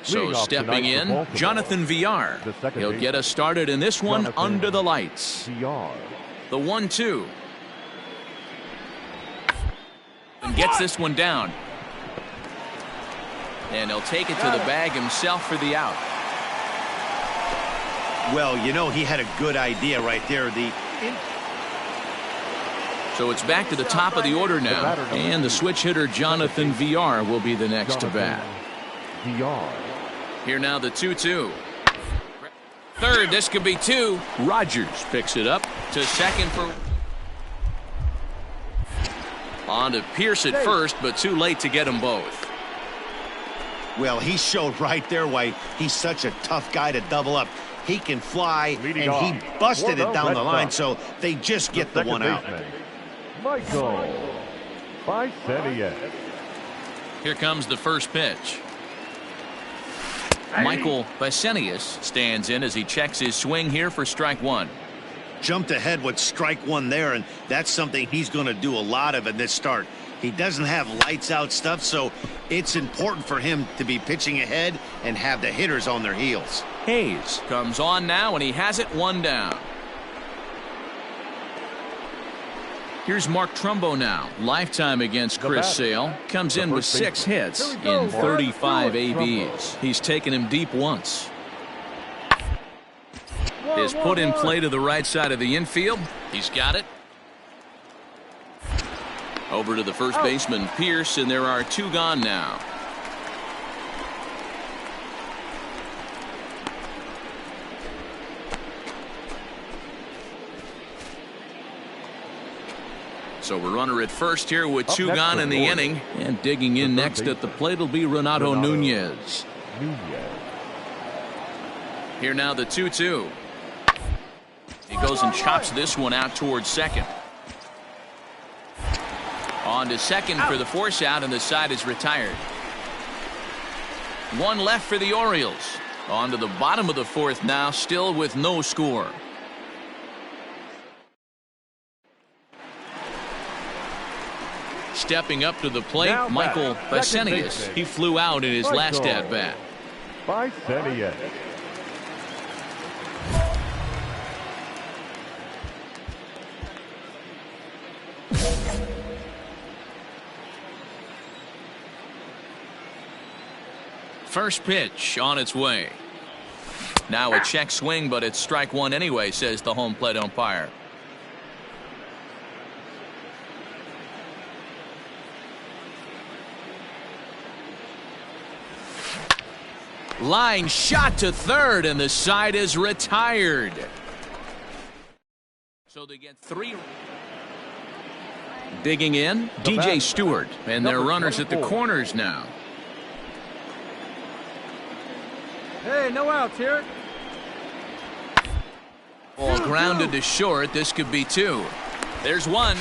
So stepping in, Jonathan Villar. He'll get us started in this one under the lights. The 1-2. And gets this one down. And he'll take it to the bag himself for the out. Well, you know, he had a good idea right there. So it's back to the top of the order now. And the switch hitter, Jonathan Villar, will be the next to bat. Here now the 2-2. Third, this could be two. Rogers picks it up to second for... On to Pierce at first, but too late to get them both. Well, he showed right there why he's such a tough guy to double up. He can fly, and he busted it down the line, so they just get the one out. Bisce. Here comes the first pitch. Michael Bisce stands in as he checks his swing here for strike one. Jumped ahead with strike one there, and that's something he's going to do a lot of in this start. He doesn't have lights out stuff, so it's important for him to be pitching ahead and have the hitters on their heels. Hayes comes on now, and he has it one down. Here's Mark Trumbo now. Lifetime against Chris Sale. Comes in with 6 hits in 35 ABs. He's taken him deep once. Is put in play to the right side of the infield. He's got it. Over to the first baseman, Pierce, and there are 2 gone now. So a runner at first here with 2 gone in the inning. And digging in next at the plate will be Renato Nunez. Here now the 2-2. He goes and chops this one out towards second. On to second for the force out, and the side is retired. 1 left for the Orioles. On to the bottom of the 4th now, still with no score. Stepping up to the plate, Now Michael Bisce. He flew out in his last at bat. Bisce. First pitch on its way. Now a check swing, but it's strike one anyway, says the home plate umpire. Line shot to third, and the side is retired. So they get 3. Digging in, DJ Stewart, and their runners at the corners now. Hey, no outs here. Ball grounded to short. This could be 2. There's 1.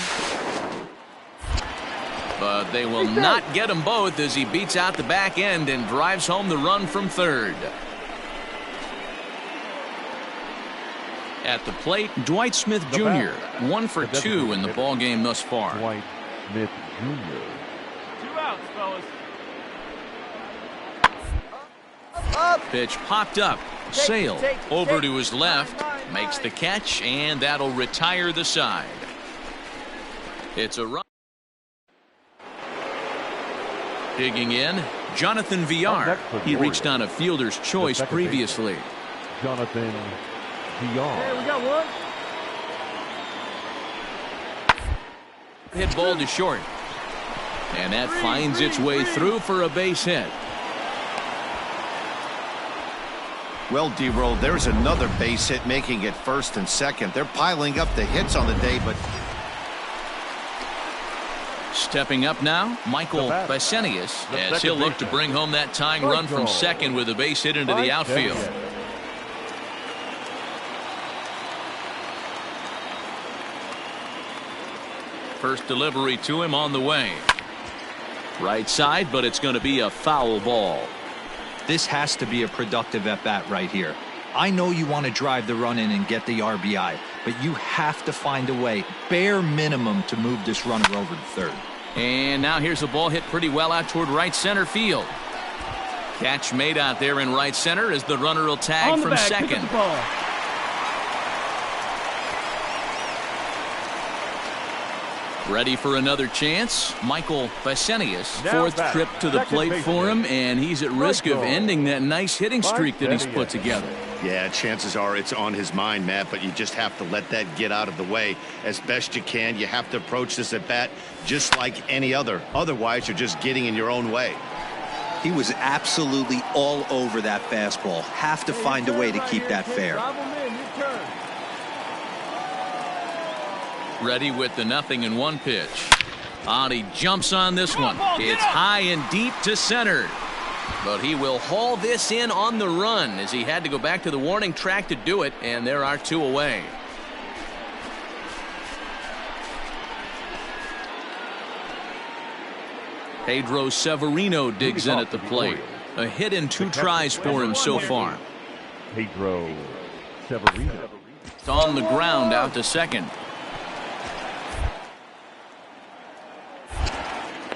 But they will not get them both as he beats out the back end and drives home the run from third. At the plate, Dwight Smith Jr. 1 for 2 in the ball game thus far. Dwight Smith Jr. 2 outs, fellas. Pitch popped up. Sale over to his left, makes the catch, and that'll retire the side. It's a run. Digging in, Jonathan Villar. He reached on a fielder's choice previously. Jonathan Villar. Hey, we got 1. Hit ball to short. And that finds its way through for a base hit. Well, D-Roll, there's another base hit making it first and second. They're piling up the hits on the day, but... Stepping up now, Michael Bisce, as he'll look to bring home that tying run from second with a base hit into the outfield. First delivery to him on the way. Right side, but it's going to be a foul ball. This has to be a productive at-bat right here. I know you want to drive the run in and get the RBI, but you have to find a way, bare minimum, to move this runner over to third. And now here's a ball hit pretty well out toward right center field. Catch made out there in right center as the runner will tag from second. Ready for another chance. Michael Bisce, fourth trip to the plate for him, and he's at risk of ending that nice hitting streak that he's put together. Yeah, chances are it's on his mind, Matt, but you just have to let that get out of the way as best you can. You have to approach this at bat just like any other. Otherwise, you're just getting in your own way. He was absolutely all over that fastball. Have to find a way to keep that fair. Ready with the 0-1 pitch. And he jumps on this one. It's high and deep to center. But he will haul this in on the run as he had to go back to the warning track to do it, and there are 2 away. Pedro Severino digs in at the plate. A hit and 2 tries for him so far. Pedro Severino. It's on the ground out to second.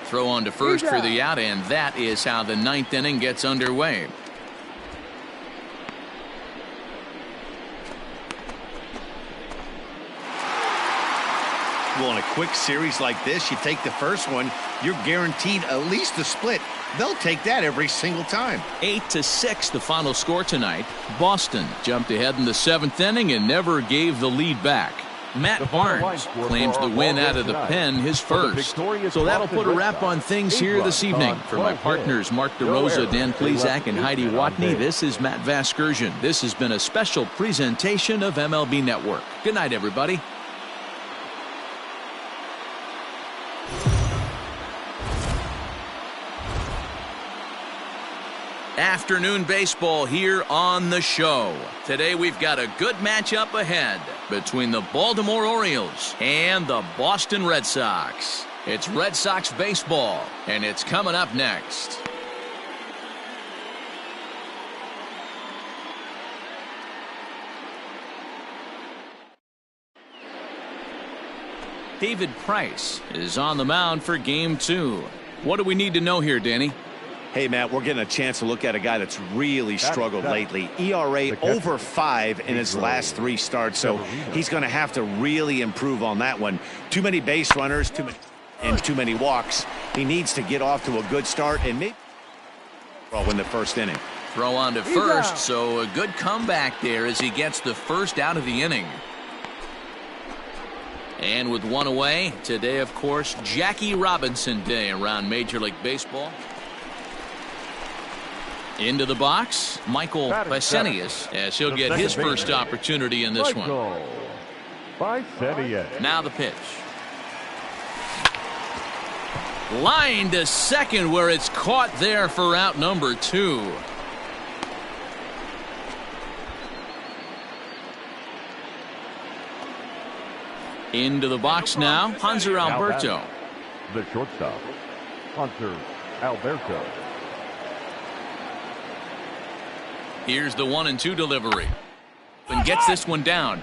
Throw on to first for the out, and that is how the 9th inning gets underway. Well, in a quick series like this, you take the first one, you're guaranteed at least a split. They'll take that every single time. 8-6 the final score tonight. Boston jumped ahead in the 7th inning and never gave the lead back. Matt Barnes claims the win out of the pen, his first. So that'll put a wrap on things here this evening. For my partners Mark DeRosa, Dan Plezak, and Heidi Watney, this is Matt Vasgersian. This has been a special presentation of MLB Network. Good night, everybody. Afternoon baseball here on the show. Today we've got a good matchup ahead between the Baltimore Orioles and the Boston Red Sox. It's Red Sox baseball, and it's coming up next. David Price is on the mound for Game 2. What do we need to know here, Danny? Hey, Matt, we're getting a chance to look at a guy that's really struggled lately. ERA over 5 in his last 3 starts, so he's going to have to really improve on that one. Too many base runners, too many walks. He needs to get off to a good start and maybe win the first inning. Throw on to first, so a good comeback there as he gets the first out of the inning. And with 1 away, today, of course, Jackie Robinson Day around Major League Baseball. Into the box, Michael Bisce, as he'll get his first opportunity in this one. Now the pitch. Line to second, where it's caught there for out number 2. Into the box now, Hanser Alberto. The shortstop, Hanser Alberto. Here's the 1-2 delivery. And gets this one down.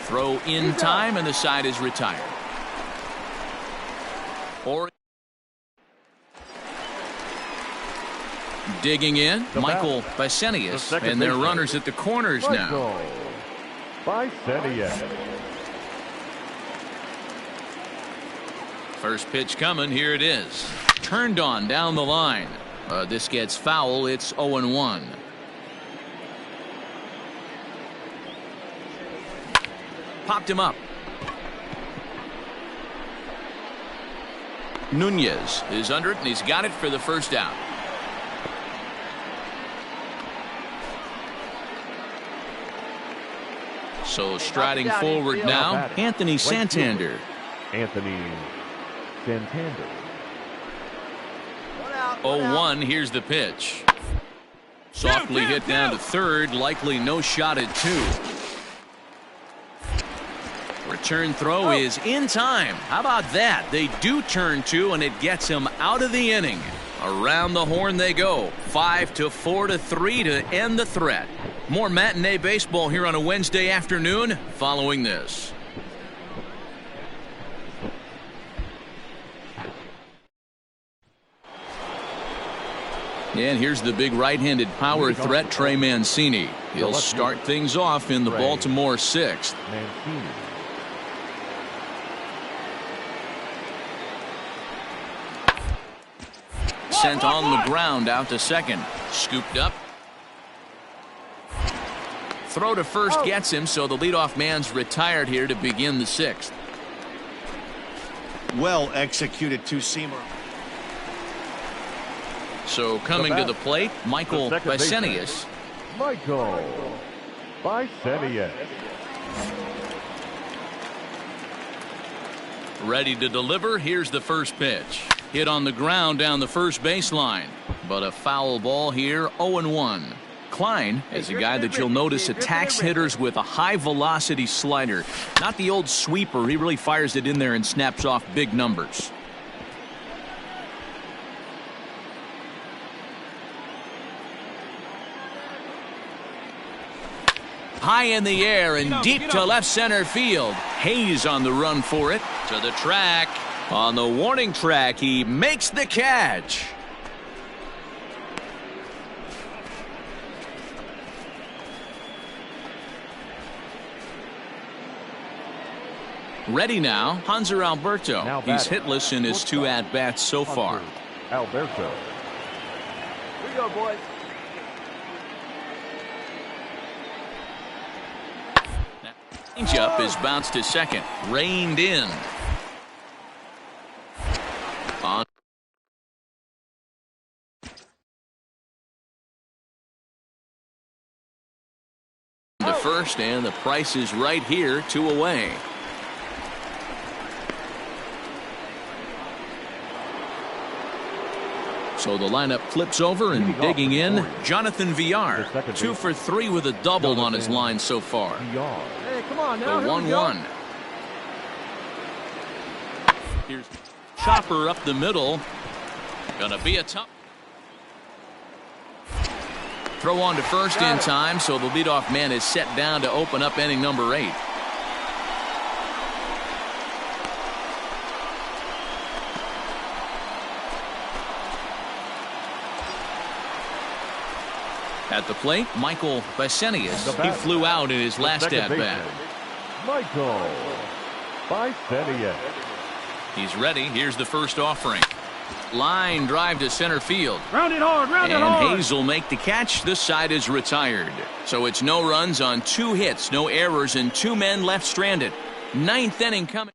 Throw in time, and the side is retired. Digging in, Michael Bisce, and their runners at the corners now. First pitch coming, here it is. Turned on down the line. This gets foul. It's 0-1. Popped him up. Nunez is under it, and he's got it for the first out. So striding forward now, Anthony Santander. Anthony Santander. 0-1, here's the pitch. Softly hit down to third, likely no shot at 2. Return throw is in time. How about that? They do turn 2, and it gets him out of the inning. Around the horn they go. 5-4-3 to end the threat. More matinee baseball here on a Wednesday afternoon following this. And here's the big right-handed power threat, Trey Mancini. He'll start things off in the Baltimore sixth. Mancini. Sent on the ground out to second. Scooped up. Throw to first gets him, so the leadoff man's retired here to begin the sixth. Well executed two-seamer. So coming to the plate, Michael Bisce. Michael Bisce. Ready to deliver. Here's the first pitch. Hit on the ground down the first baseline. But a foul ball here, 0-1. Klein is a guy that you'll notice attacks hitters with a high-velocity slider. Not the old sweeper. He really fires it in there and snaps off big numbers. High in the air and deep to left center field. Hayes on the run for it. To the track. On the warning track, he makes the catch. Ready now, Hanser Alberto. He's hitless in his 2 at-bats so far. Alberto. Here we go, boys. Changeup is bounced to second. Reined in. On to first, and the price is right here, 2 away. So the lineup flips over, and digging in, Jonathan Villar. 2 for 3 with a double on his line so far. Hey, come on now. The 1-1. Here's chopper up the middle. Gonna be a tough. Throw on to first in time, so the leadoff man is set down to open up inning number 8. At the plate, Michael Bisce. He flew out in his last at-bat. Michael Bisce. He's ready. Here's the first offering. Line drive to center field. Round it hard, round it hard. And Hayes will make the catch. This side is retired. So it's no runs on 2 hits, no errors, and 2 men left stranded. 9th inning coming.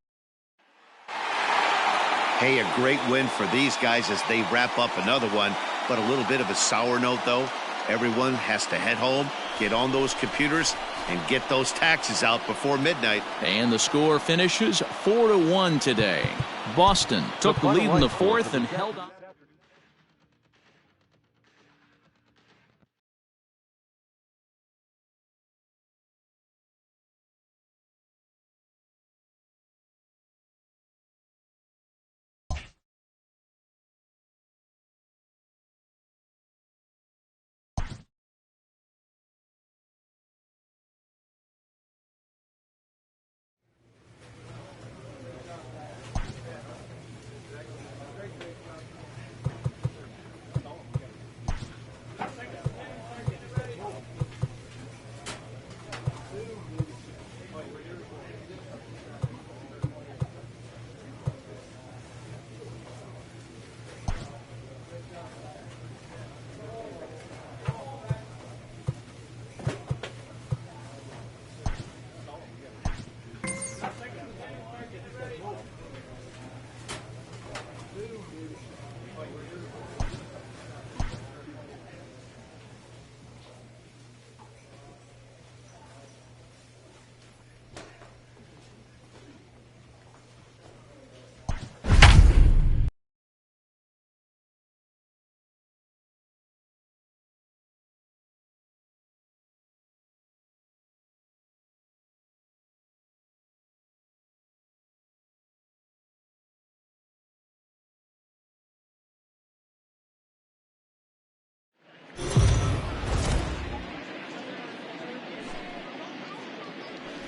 Hey, a great win for these guys as they wrap up another one. But a little bit of a sour note, though. Everyone has to head home, get on those computers, and get those taxes out before midnight. And the score finishes 4-1 today. Boston took the lead in the 4th and held on.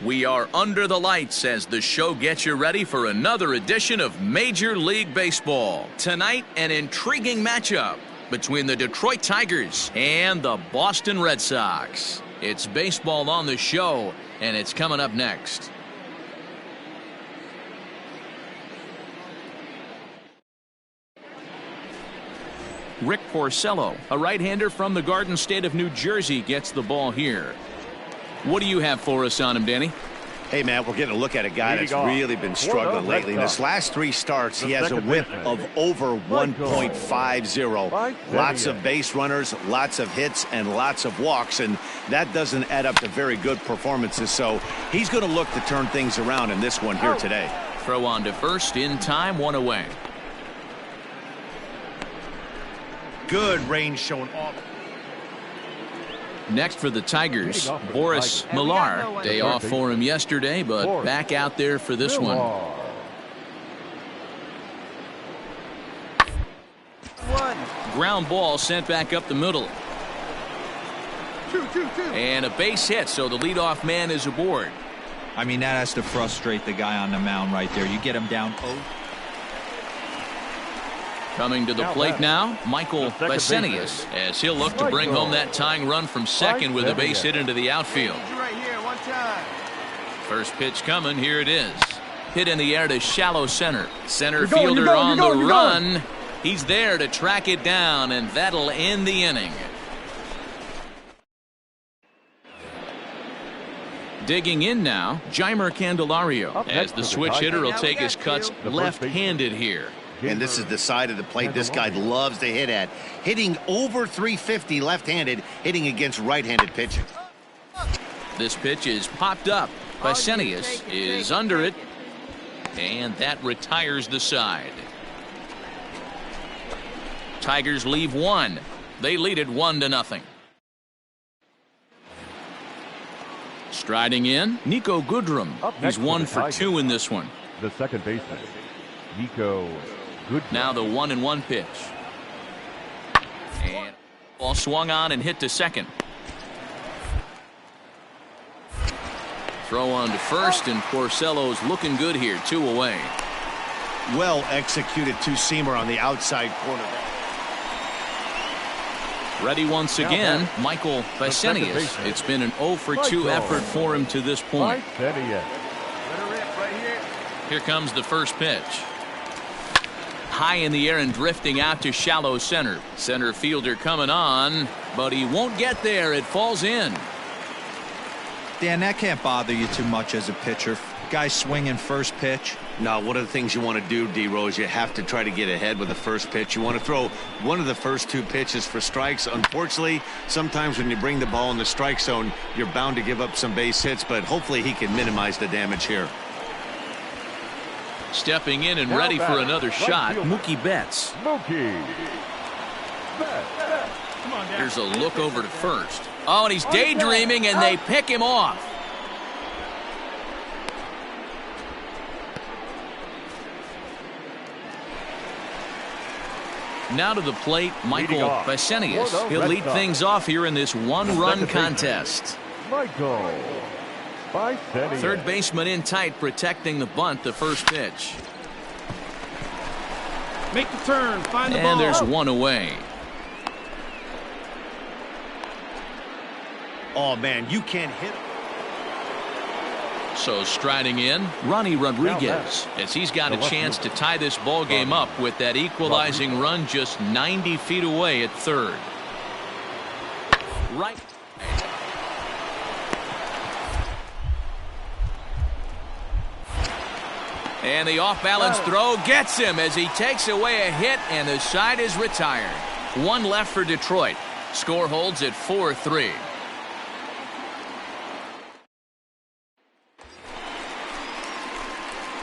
We are under the lights as the show gets you ready for another edition of Major League Baseball. Tonight, an intriguing matchup between the Detroit Tigers and the Boston Red Sox. It's baseball on the show, and it's coming up next. Rick Porcello, a right-hander from the Garden State of New Jersey, gets the ball here. What do you have for us on him, Danny? Hey, man, we're getting a look at a guy that's really been struggling lately. In his last 3 starts, he has a whip of over 1.50. Lots of base runners, lots of hits, and lots of walks, and that doesn't add up to very good performances. So he's going to look to turn things around in this one here today. Throw on to first, in time, 1 away. Good range showing off. Next for the Tigers, Boris Millar. Day off for him yesterday, but back out there for this one. Ground ball sent back up the middle. And a base hit, so the leadoff man is aboard. I mean, that has to frustrate the guy on the mound right there. You get him down 0. Coming to the plate now, Michael Bisce, as he'll look to bring home that tying run from second with a base hit into the outfield. First pitch coming, here it is. Hit in the air to shallow center. Center fielder on the run. He's there to track it down, and that'll end the inning. Digging in now, Jeimer Candelario, as the switch hitter will take his cuts left-handed here. And this is the side of the plate this guy loves to hit at. Hitting over 350 left-handed, hitting against right-handed pitching. This pitch is popped up. Bisce is under it, and that retires the side. Tigers leave 1. They lead it 1-0. Striding in, Nico Goodrum. He's 1 for 2 in this one. The second baseman, Nico Goodrum. Now the 1-1 pitch. And ball swung on and hit to second. Throw on to first, and Porcello's looking good here, 2 away. Well executed two-seamer on the outside corner. Ready once again, Michael Bisce. It's been an 0 for 2 effort for him to this point. Here comes the first pitch. High in the air and drifting out to shallow center. Center fielder coming on, but he won't get there. It falls in. Dan, that can't bother you too much as a pitcher. Guy swinging first pitch. Now, one of the things you want to do, D-Rose, you have to try to get ahead with the first pitch. You want to throw one of the first 2 pitches for strikes. Unfortunately, sometimes when you bring the ball in the strike zone, you're bound to give up some base hits, but hopefully he can minimize the damage here. Stepping in and ready for another shot, Mookie Betts. Here's a look over to first. Oh, and he's daydreaming, and they pick him off. Now to the plate, Michael Bisce. He'll lead things off here in this 1-run contest. Michael Bisce. Third baseman in tight, protecting the bunt, the first pitch. Make the turn, find the ball. And there's 1 away. Oh, man, you can't hit. So striding in, Ronnie Rodriguez, as he's got a chance to tie this ball game up with that equalizing run just 90 feet away at third. Right. And the off-balance throw gets him as he takes away a hit, and the side is retired. 1 left for Detroit. Score holds at 4-3.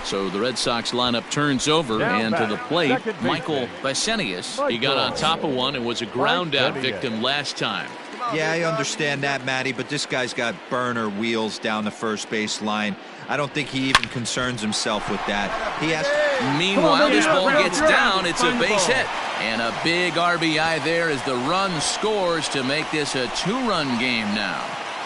So the Red Sox lineup turns over, and to the plate, Michael Bisce. He got on top of one and was a ground-out victim last time. Yeah, I understand that, Matty, but this guy's got burner wheels down the first base line. I don't think he even concerns himself with that. He has. Meanwhile, this ball gets down. It's a base hit. And a big RBI there as the run scores to make this a 2-run game now.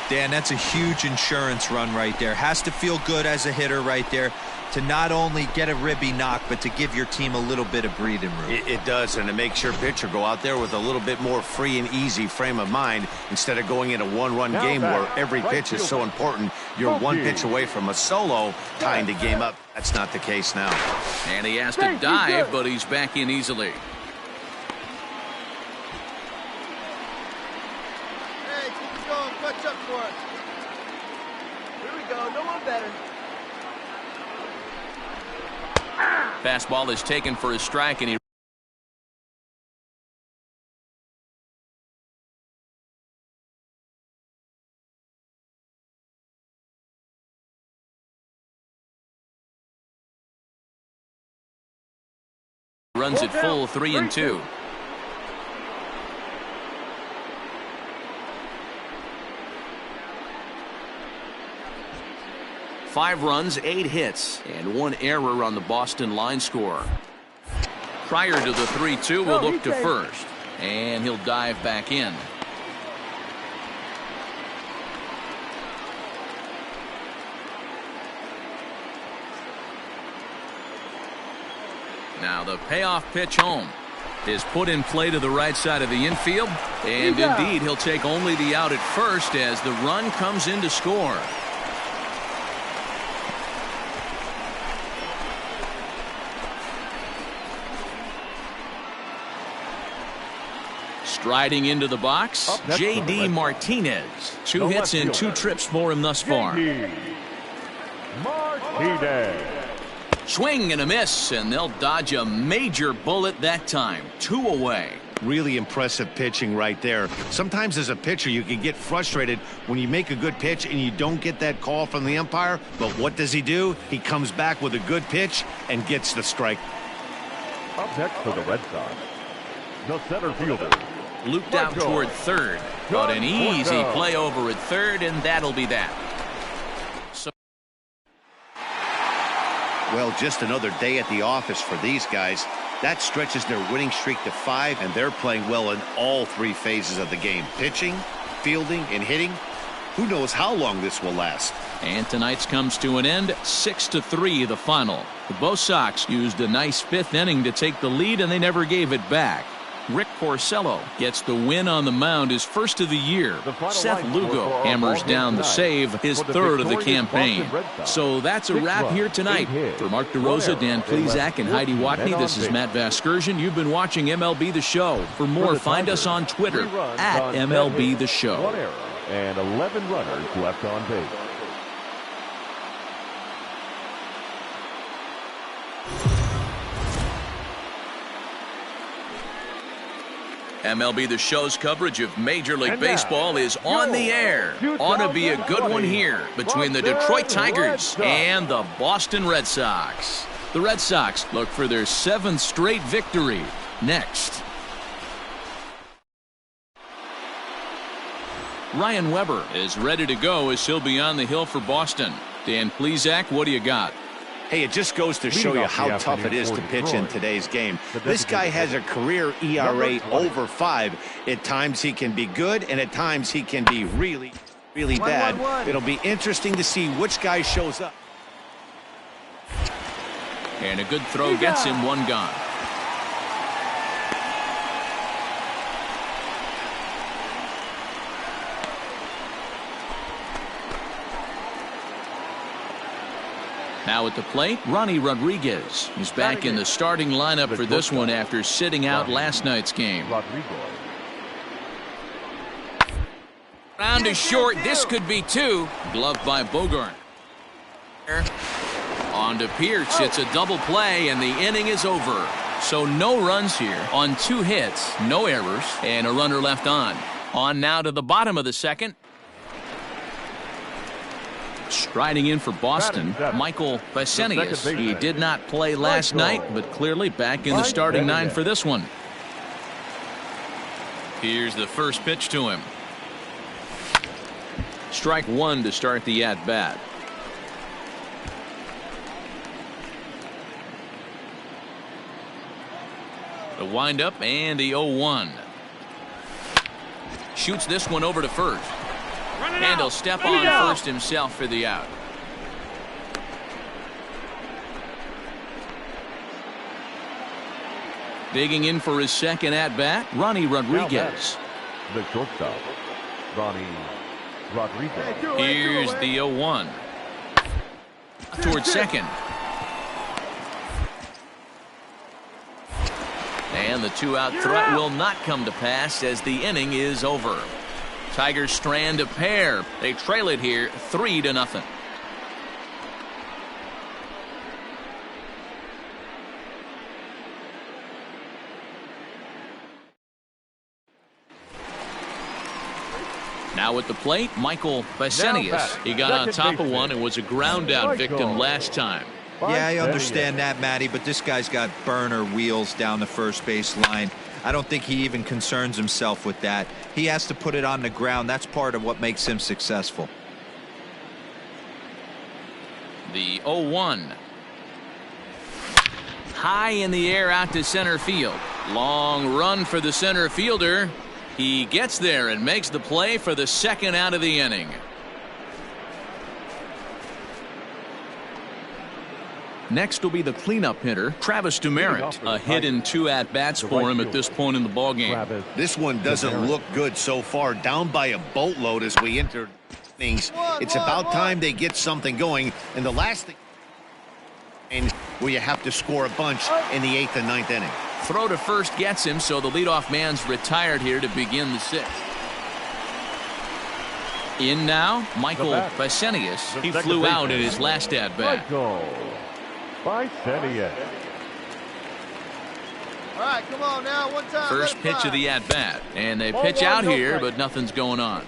Dan, that's a huge insurance run right there. Has to feel good as a hitter right there to not only get a ribby knock, but to give your team a little bit of breathing room. It does, and it makes your pitcher go out there with a little bit more free and easy frame of mind instead of going in a one-run game where every pitch is so important. You're one pitch away from a solo tying the game up. That's not the case now. And he has to dive, but he's back in easily. Hey, keep it going. Clutch up for us. Here we go. No one better. Fastball is taken for a strike, and he runs it full 3-2. Five runs, 8 hits, and 1 error on the Boston line score. Prior to the 3-2, we'll look to first, and he'll dive back in. Now the payoff pitch home is put in play to the right side of the infield, and indeed he'll take only the out at first as the run comes in to score. Striding into the box, J.D. Martinez. 2 hits and 2 trips for him thus far. Martinez. Swing and a miss, and they'll dodge a major bullet that time. 2 away. Really impressive pitching right there. Sometimes as a pitcher you can get frustrated when you make a good pitch and you don't get that call from the umpire. But what does he do? He comes back with a good pitch and gets the strike. Up next for the Red Sox, the center fielder. Looped out toward third, but an easy play over at third, and that'll be that. Well, just another day at the office for these guys. That stretches their winning streak to 5, and they're playing well in all 3 phases of the game. Pitching, fielding, and hitting. Who knows how long this will last. And tonight's comes to an end, 6-3 the final. The Bo Sox used a nice 5th inning to take the lead, and they never gave it back. Rick Porcello gets the win on the mound, his first of the year. Seth Lugo hammers down the save, his 3rd of the campaign. So that's a wrap here tonight. For Mark DeRosa, Dan Plesac, and Heidi Watney, this is Matt Vasgersian. You've been watching MLB The Show. For more, find us on Twitter at MLB The Show. 1 error and 11 runners left on base. MLB The Show's coverage of Major League Baseball is on the air. Ought to be a good one here between the Detroit Tigers and the Boston Red Sox. The Red Sox look for their 7th straight victory next. Ryan Weber is ready to go as he'll be on the hill for Boston. Dan Plesac, what do you got? Hey, it just goes to show you how tough it is to pitch in today's game. This guy has a career ERA over 5. At times he can be good, and at times he can be really, really bad. It'll be interesting to see which guy shows up. And a good throw gets him 1 gone. Now at the plate, Ronnie Rodriguez. He's back in the starting lineup for this one after sitting out last night's game. Round to short. This could be 2. Gloved by Bogart. On to Pierce. It's a double play, and the inning is over. So no runs here on 2 hits, no errors, and a runner left on. On now to the bottom of the 2nd. Striding in for Boston, Michael Bisce. He did not play last night, but clearly back in the starting 9 for this one. Here's the first pitch to him. Strike 1 to start the at-bat. The windup and the 0-1. Shoots this one over to first. And he'll step on first himself for the out. Digging in for his second at-bat, Ronnie Rodriguez. The shortstop, Ronnie Rodriguez. Here's the 0-1. Towards second. And the two-out threat will not come to pass as the inning is over. Tigers strand a pair. They trail it here 3-0. Now at the plate, Michael Bisce. He got on top of one and was a ground out victim last time. Yeah, I understand that, Matty, but this guy's got burner wheels down the first base line. I don't think he even concerns himself with that. He has to put it on the ground. That's part of what makes him successful. The 0-1. High in the air out to center field. Long run for the center fielder. He gets there and makes the play for the second out of the inning. Next will be the cleanup hitter, Travis Demeritte. A hit and 2 at-bats for him at this point in the ballgame. This one doesn't look good so far. Down by a boatload as we enter things. It's about time they get something going. And the last thing where you have to score a bunch in the 8th and 9th inning. Throw to first gets him, so the leadoff man's retired here to begin the 6th. In now, Michael Bisce. He flew out in his last at-bat. Bisce. All right, come on now, one time. First pitch of the at-bat, and they pitch out here, but nothing's going on.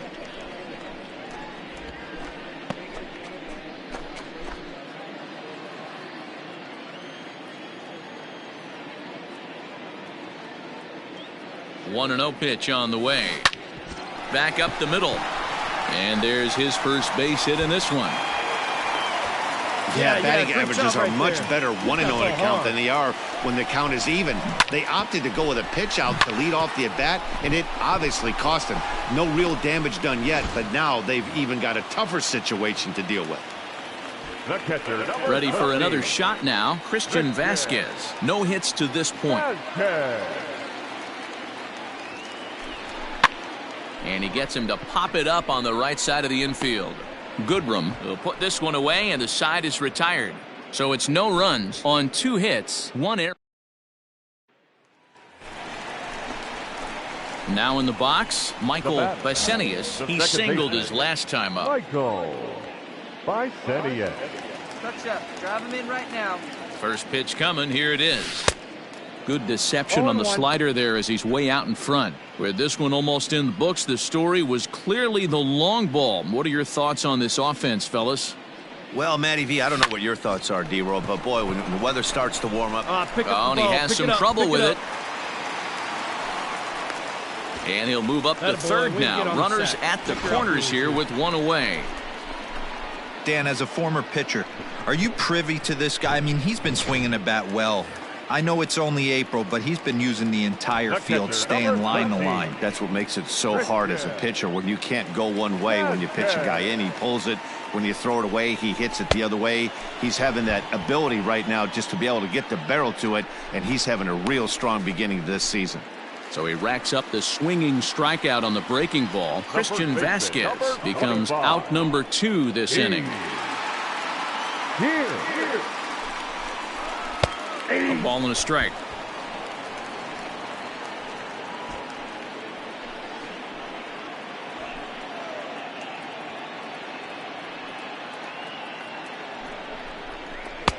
One 1-0 pitch on the way. Back up the middle. And there's his first base hit in this one. Yeah, batting averages are much better 1-0 in a count than they are when the count is even. They opted to go with a pitch out to lead off the at-bat, and it obviously cost them. No real damage done yet, but now they've even got a tougher situation to deal with. Ready for another shot now, Christian Vasquez. No hits to this point. And he gets him to pop it up on the right side of the infield. Goodrum will put this one away, and the side is retired. So it's no runs on 2 hits, 1 error. Now in the box, Michael Bisce. He singled his last time up. Michael Bisce. Touch up. Drive him in right now. First pitch coming. Here it is. Good deception on the slider there as he's way out in front. With this one almost in the books, the story was clearly the long ball. What are your thoughts on this offense, fellas? Well, Matty V, I don't know what your thoughts are, D-Roll, but boy, when the weather starts to warm up. And he has some trouble with it. And he'll move up to third now. Runners at the corners here with 1 away. Dan, as a former pitcher, are you privy to this guy? I mean, he's been swinging the bat well. I know it's only April, but he's been using the entire field, staying line to line. That's what makes it so hard as a pitcher when you can't go one way. When you pitch a guy in, he pulls it. When you throw it away, he hits it the other way. He's having that ability right now just to be able to get the barrel to it, and he's having a real strong beginning this season. So he racks up the swinging strikeout on the breaking ball. Christian Vasquez becomes out number 2 this inning. A ball and a strike.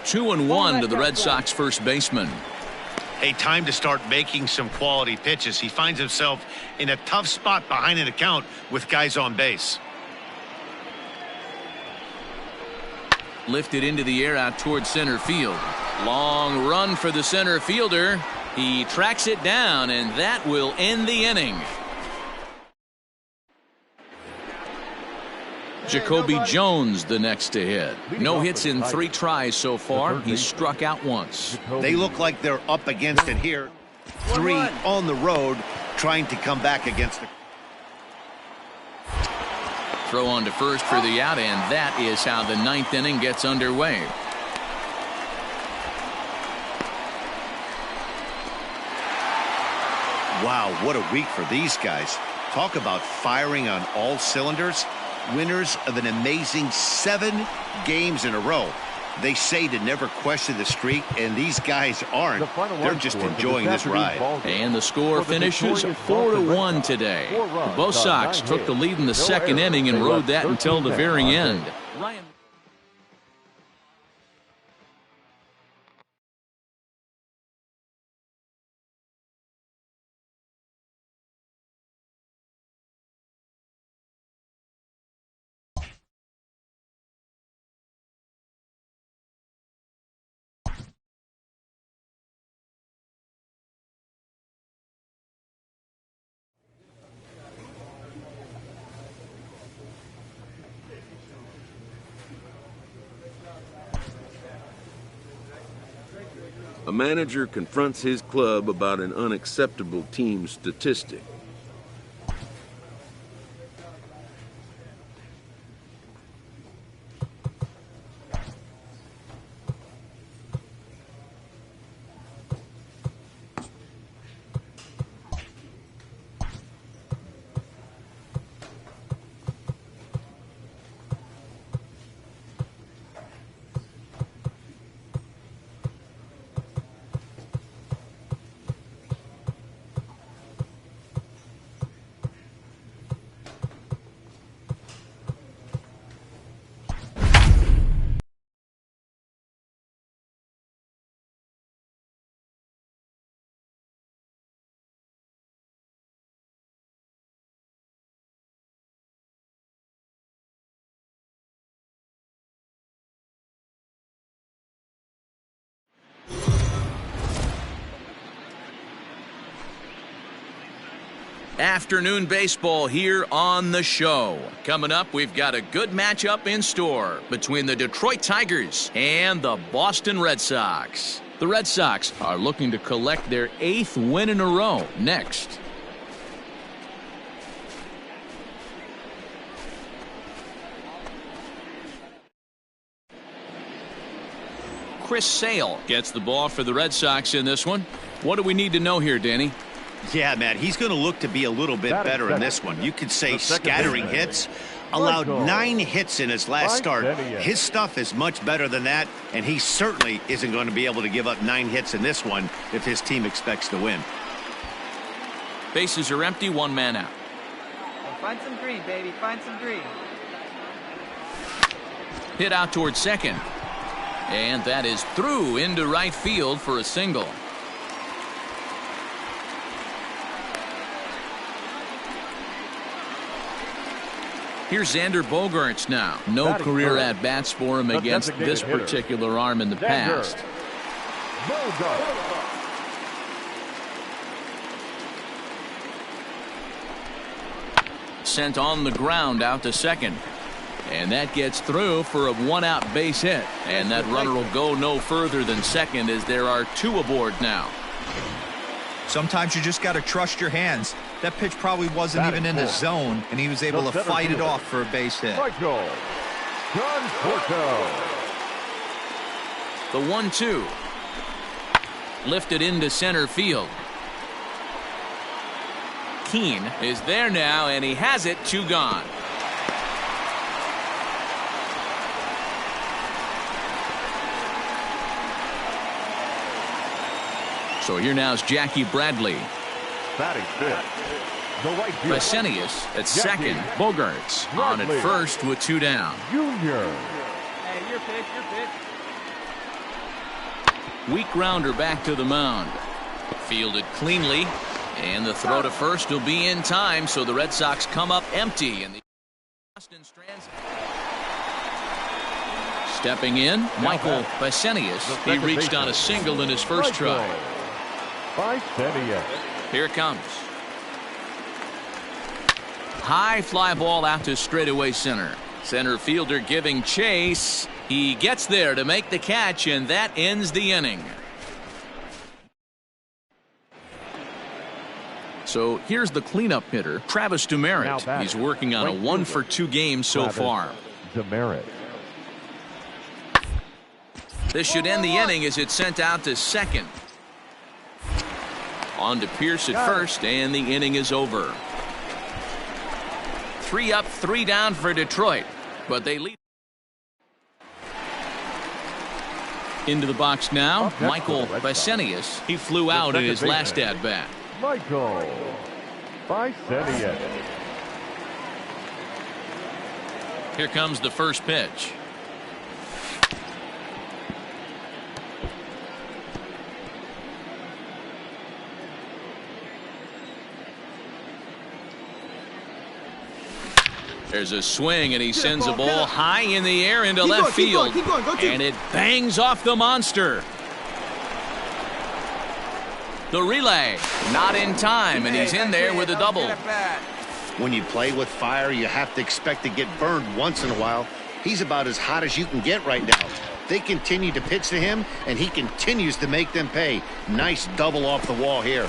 Two and one to the Red Sox first baseman. A time to start making some quality pitches. He finds himself in a tough spot behind an account with guys on base. Lifted into the air out towards center field. Long run for the center fielder. He tracks it down, and that will end the inning. Jacoby Jones the next to hit. No hits in 3 tries so far. He's struck out once. They look like they're up against it here. 3 on the road, trying to come back against it. Throw on to first for the out, and that is how the ninth inning gets underway. Wow, what a week for these guys. Talk about firing on all cylinders. Winners of an amazing 7 games in a row. They say to never question the streak, and these guys aren't. They're just enjoying this ride. And the score finishes 4-1 today. Both Sox took the lead in the second inning and rode that until the very end. A manager confronts his club about an unacceptable team statistic. Afternoon baseball here on the show. Coming up, we've got a good matchup in store between the Detroit Tigers and the Boston Red Sox. The Red Sox are looking to collect their 8th win in a row next. Chris Sale gets the ball for the Red Sox in this one. What do we need to know here, Danny? Yeah, Matt, he's going to look to be a little bit better in this one. You could say scattering hits. Allowed 9 hits in his last start. His stuff is much better than that, and he certainly isn't going to be able to give up 9 hits in this one if his team expects to win. Bases are empty, 1 man out. Find some green, baby. Find some green. Hit out towards second. And that is through into right field for a single. Here's Xander Bogaerts now. No career at-bats for him against this particular arm in the past. Sent on the ground out to second. And that gets through for a 1-out base hit. And that runner will go no further than second as there are 2 aboard now. Sometimes you just got to trust your hands. That pitch probably wasn't even in the zone, and he was able to fight it off for a base hit. The 1-2. Lifted into center field. Keane is there now, and he has it, 2 gone. So here now is Jackie Bradley. Resenius at second. Bogaerts on at first with 2 down. Hey, your pitch, your pitch. Weak grounder back to the mound. Fielded cleanly. And the throw to first will be in time, so the Red Sox come up empty. And the Boston Strands stepping in, Michael Resenius. He reached on a single in his first try. Here it comes. High fly ball out to straightaway center. Center fielder giving chase. He gets there to make the catch, and that ends the inning. So here's the cleanup hitter, Travis Demerit. He's working on a 1-for-2 game so far. Demerit. This should end the inning as it's sent out to second. On to Pierce at first, and the inning is over. 3 up, 3 down for Detroit, but they lead. Into the box now, Michael Bisce. He flew out in his last at-bat. Michael Bisce. Here comes the first pitch. There's a swing, and he sends a ball high in the air into left field. And it bangs off the monster. The relay, not in time, and he's in there with a double. When you play with fire, you have to expect to get burned once in a while. He's about as hot as you can get right now. They continue to pitch to him, and he continues to make them pay. Nice double off the wall here.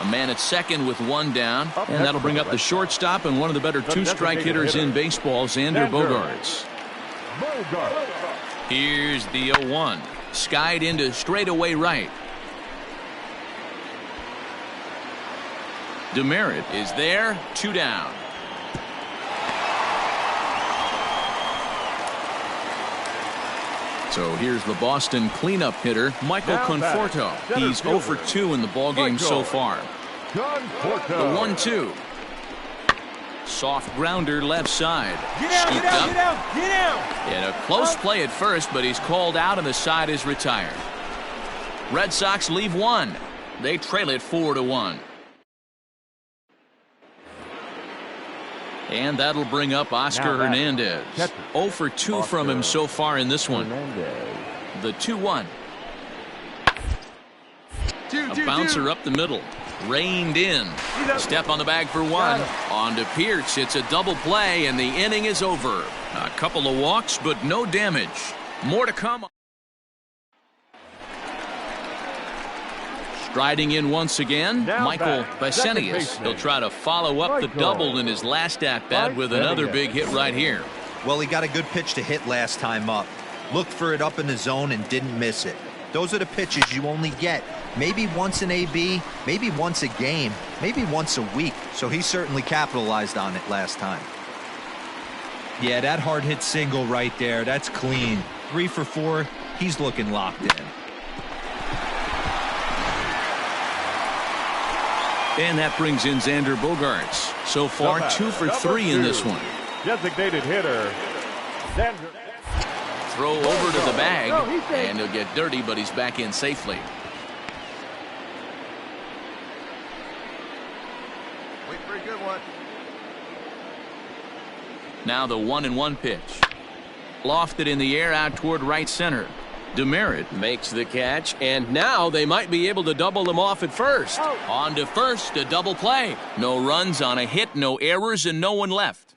A man at second with 1 down, and that'll bring up the shortstop and one of the better 2-strike hitters in baseball, Xander Bogaerts. Here's the 0-1. Skied into straightaway right. Demerit is there, 2 down. So here's the Boston cleanup hitter, Michael Conforto. He's 0 for 2 in the ballgame so far. The 1-2. Soft grounder left side. Scooped up. And a close play at first, but he's called out and the side is retired. Red Sox leave 1. They trail it 4-1. And that'll bring up Oscar Hernandez. 0 for 2 from him so far in this one. The 2-1. A bouncer up the middle. Reined in. Step on the bag for 1. On to Pierce. It's a double play, and the inning is over. A couple of walks, but no damage. More to come. Striding in once again, Michael Bisce. He'll try to follow up the double in his last at-bat with another big hit right here. Well, he got a good pitch to hit last time up. Looked for it up in the zone and didn't miss it. Those are the pitches you only get maybe once in AB, maybe once a game, maybe once a week. So he certainly capitalized on it last time. Yeah, that hard hit single right there, that's clean. 3 for 4, he's looking locked in. And that brings in Xander Bogaerts. So far, 2 for 3 in this one. Designated hitter, Xander. Throw over to the bag, and he'll get dirty, but he's back in safely. Wait for a good one. Now the 1-1 pitch. Lofted in the air out toward right center. Demerit makes the catch, and now they might be able to double them off at first. On to first, a double play. No runs on a hit, no errors, and no one left.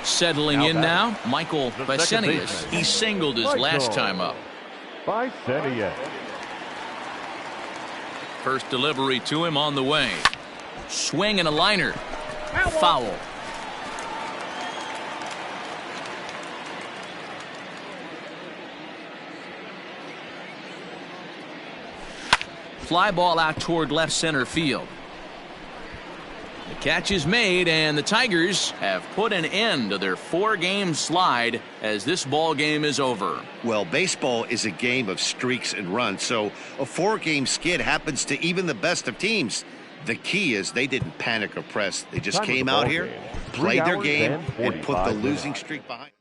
Settling in now, Michael Bisce. He singled his last time up. Bisce. First delivery to him on the way. Swing and a liner. Foul. Fly ball out toward left center field. The catch is made, and the Tigers have put an end to their 4-game slide as this ball game is over. Well, baseball is a game of streaks and runs, so a 4-game skid happens to even the best of teams. The key is they didn't panic or press. They just came out here, played their game, and put the losing streak behind.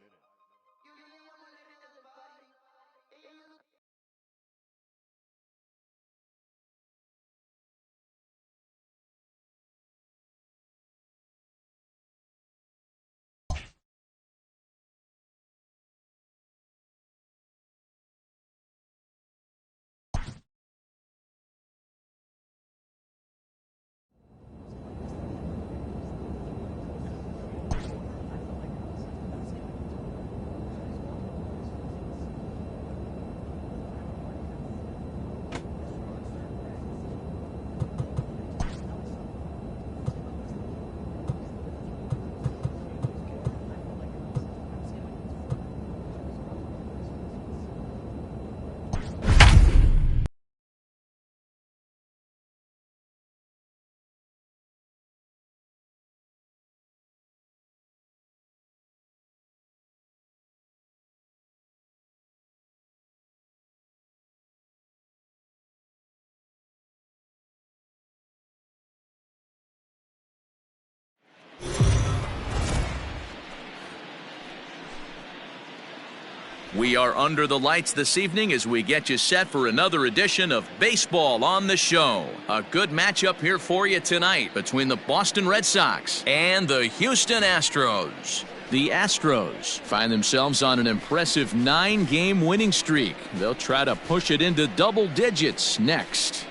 We are under the lights this evening as we get you set for another edition of Baseball on the Show. A good matchup here for you tonight between the Boston Red Sox and the Houston Astros. The Astros find themselves on an impressive 9-game winning streak. They'll try to push it into double digits next.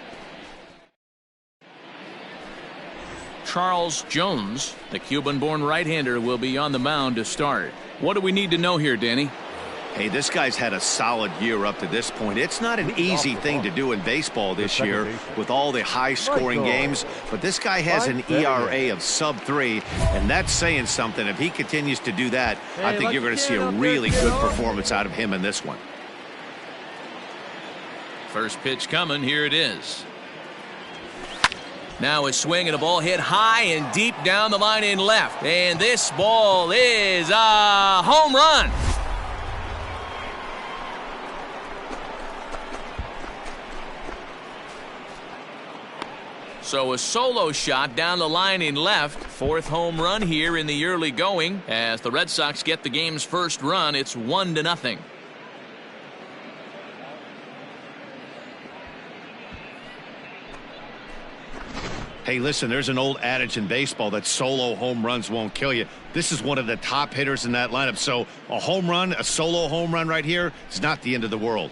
Charles Jones, the Cuban-born right-hander, will be on the mound to start. What do we need to know here, Danny? Hey, this guy's had a solid year up to this point. It's not an easy thing to do in baseball this year with all the high-scoring games, but this guy has an ERA of sub-3, and that's saying something. If he continues to do that, I think you're going to see a really good performance out of him in this one. First pitch coming. Here it is. Now a swing and a ball hit high and deep down the line in left. And this ball is a home run. So a solo shot down the line in left. Fourth home run here in the early going. As the Red Sox get the game's first run, it's 1-0. Hey, listen, there's an old adage in baseball that solo home runs won't kill you. This is one of the top hitters in that lineup. So a home run, a solo home run right here is not the end of the world.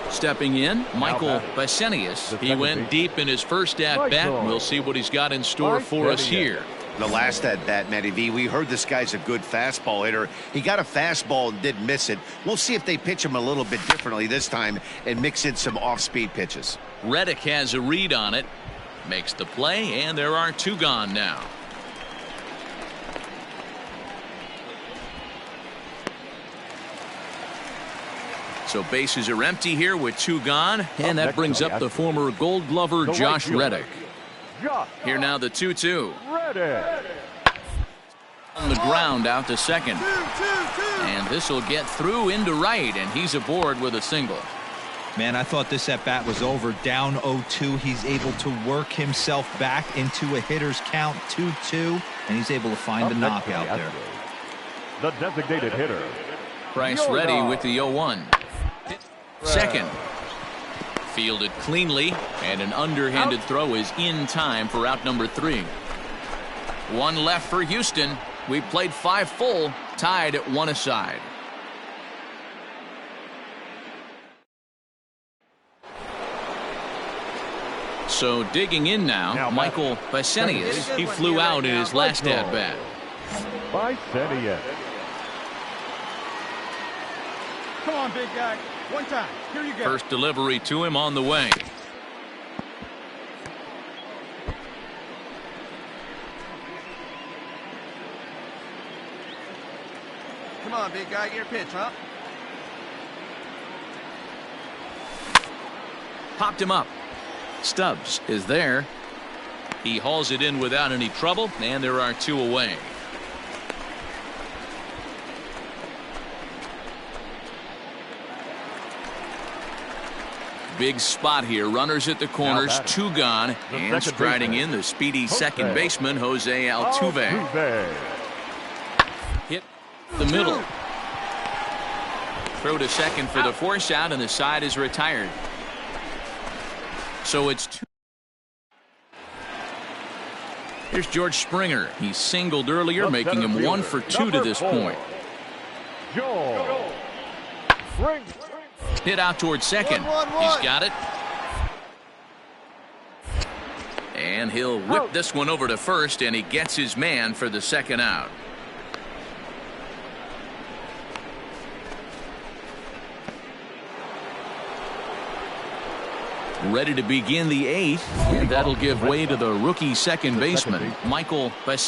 Stepping in, Michael Bisce. He went deep in his first at-bat. We'll see what he's got in store for us here. The last at-bat, Matty V, we heard this guy's a good fastball hitter. He got a fastball and did miss it. We'll see if they pitch him a little bit differently this time and mix in some off-speed pitches. Reddick has a read on it. Makes the play, and there are 2 gone now. So bases are empty here with 2 gone, and that brings up the former Gold Glover Josh Reddick. Here now the 2-2. On the ground out to second. And this will get through into right, and he's aboard with a single. Man, I thought this at-bat was over. Down 0-2. He's able to work himself back into a hitter's count, 2-2, and he's able to find the knockout there. The designated hitter. Price ready with the 0-1. Second. Fielded cleanly, and an underhanded throw is in time for out number 3. 1 left for Houston. We played 5 full, tied at 1 aside. So digging in now, Michael Bisce. He flew out in his last at-bat. Bisce. Come on, big guy. One time. Here you go. First delivery to him on the way. Come on, big guy. Get your pitch, huh? Popped him up. Stubbs is there. He hauls it in without any trouble, and there are 2 away. Big spot here. Runners at the corners, 2 gone, and striding in the speedy second baseman, Jose Altuve. Hit the middle. Throw to second for the force out, and the side is retired. So it's 2. Here's George Springer. He singled earlier, making him 1 for 2 to this point. Hit out towards second. He's got it. And he'll whip this one over to first, and he gets his man for the second out. Ready to begin the 8th, and that'll give way to the rookie second baseman, Michael Bisce.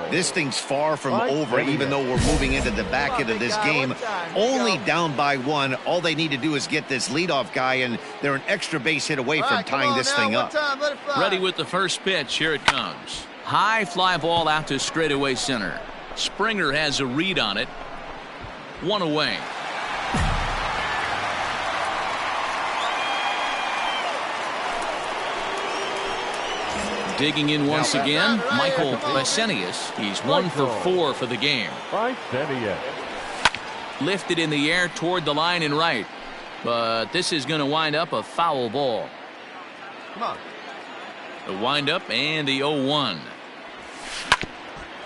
This thing's far from over, even though we're moving into the back end of this game. Only down by 1. All they need to do is get this leadoff guy, and they're an extra base hit away from tying this thing up. Ready with the first pitch. Here it comes. High fly ball out to straightaway center. Springer has a read on it. 1 away. Digging in once again, Michael Bisce. He's 1 for 4 for the game. Lifted in the air toward the line and right. But this is going to wind up a foul ball. Come on. The windup and the 0-1.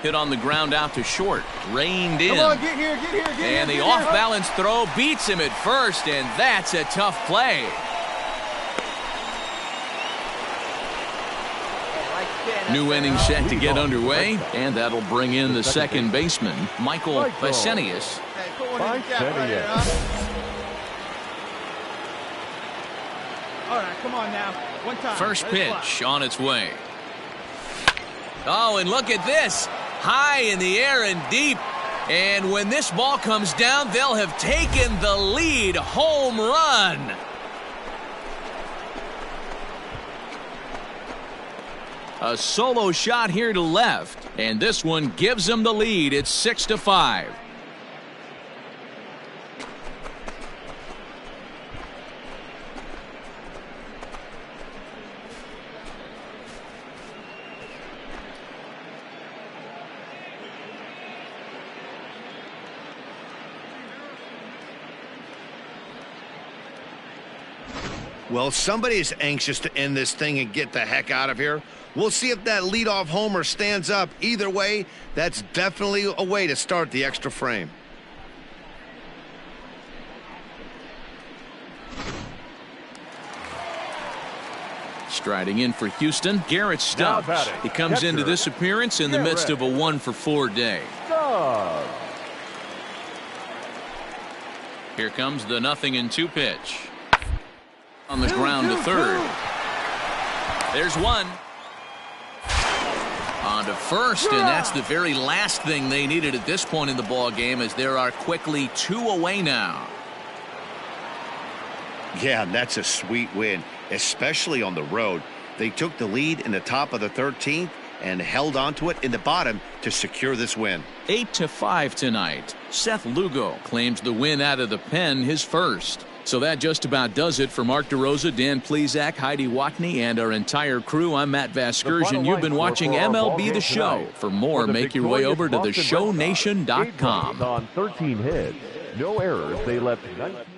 Hit on the ground out to short. Reined in. Come on, get here, get here, get here. And the off-balance throw beats him at first, and that's a tough play. New inning set to get underway, and that'll bring in the second baseman, Michael Bisce. Hey, put one in the gap right here, huh? All right, come on now. One time. First pitch on its way. Oh, and look at this. High in the air and deep. And when this ball comes down, they'll have taken the lead. Home run. A solo shot here to left. And this one gives them the lead. It's 6-5. Well, somebody is anxious to end this thing and get the heck out of here. We'll see if that leadoff homer stands up. Either way, that's definitely a way to start the extra frame. Striding in for Houston, Garrett Stubbs. He comes into this appearance in the midst of a 1 for 4 day. Here comes the 0-2 pitch. On the ground to third. There's one. On to first, and that's the very last thing they needed at this point in the ball game, as there are quickly 2 away now. Yeah, that's a sweet win, especially on the road. They took the lead in the top of the 13th and held onto it in the bottom to secure this win. 8-5 tonight. Seth Lugo claims the win out of the pen, his first. So that just about does it for Mark DeRosa, Dan Plesac, Heidi Watney, and our entire crew. I'm Matt Vasgersian. You've been watching MLB The Show. For more, make your way over to theshownation.com. On 13 hits, no errors. They left 19.